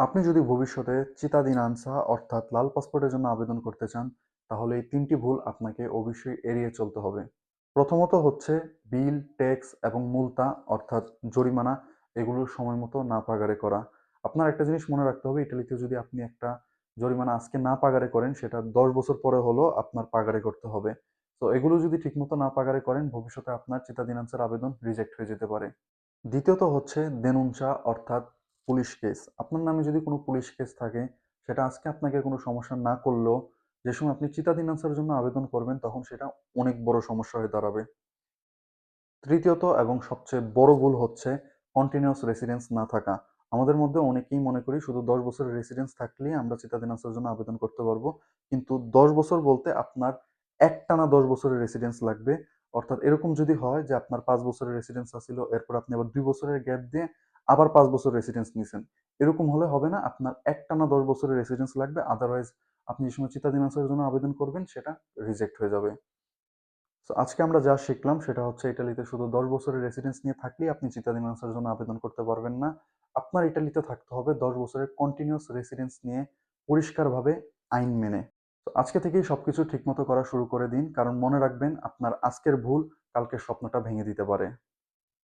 আপনি যদি ভবিষ্যতে চিতাদিনানসা অর্থাৎ লাল পাসপোর্টের জন্য আবেদন করতে চান, তাহলে এই ৩টি ভুল আপনাকে অবশ্যই এড়িয়ে চলতে হবে। প্রথমত হচ্ছে বিল, ট্যাক্স এবং মুলতা অর্থাৎ জরিমানা এগুলো সময়মতো না পাগারে করা। আপনার একটা জিনিস মনে রাখতে হবে, ইটালিতে যদি আপনি একটা জরিমানা আজকে না পাগারে করেন, সেটা ১০ বছর পরে হলেও আপনার পাগারে করতে হবে। তো এগুলো যদি ঠিকমতো না পাগারে করেন, ভবিষ্যতে আপনার চিতাদিনানসার আবেদন রিজেক্ট হয়ে যেতে পারে। দ্বিতীয়ত হচ্ছে দেনুনচা অর্থাৎ পুলিশ কেস। আপনার নামে যদি কোনো পুলিশ কেস থাকে, সেটা আজকে আপনাকে কোনো সমস্যা না করলেও যে সময় আপনি চিতাদিনানসার জন্য আবেদন করবেন, তখন সেটা অনেক বড় সমস্যা হয়ে দাঁড়াবে। তৃতীয়ত এবং সবচেয়ে বড় ভুল হচ্ছে কন্টিনিউয়াস রেসিডেন্স না থাকা। আমাদের মধ্যে অনেকেই মনে করি শুধু ১০ বছরের রেসিডেন্স থাকলেই আমরা চিতাদিনানসার জন্য আবেদন করতে পারবো। কিন্তু ১০ বছর বলতে আপনার একটানা ১০ বছরের রেসিডেন্স লাগবে। অর্থাৎ এরকম যদি হয় যে আপনার ৫ বছরের রেসিডেন্স আছিল, এরপর আপনি আবার ২ বছরের গ্যাপ দিয়ে আবার ৫ বছর রেসিডেন্স নিছেন। এরকম হলে হবে না। আপনার একটানা ১০ বছরের রেসিডেন্স লাগবে। আদারওয়াইজ আপনি যে সময় চিতাদিনানসারের জন্য আবেদন করবেন, সেটা রিজেক্ট হয়ে যাবে। সো আজকে আমরা যা শিখলাম সেটা হচ্ছে, ইতালিতে শুধু ১০ বছরের রেসিডেন্স নিয়ে থাকলেই আপনি চিতাদিনানসার জন্য আবেদন করতে পারবেন না। আপনার ইতালিতে থাকতে হবে ১০ বছরের কন্টিনিউয়াস রেসিডেন্স নিয়ে, পরিষ্কারভাবে, আইন মেনে। তো আজকে থেকেই সবকিছু ঠিকমতো করা শুরু করে দিন, কারণ মনে রাখবেন আপনার আজকের ভুল কালকের স্বপ্নটা ভেঙে দিতে পারে।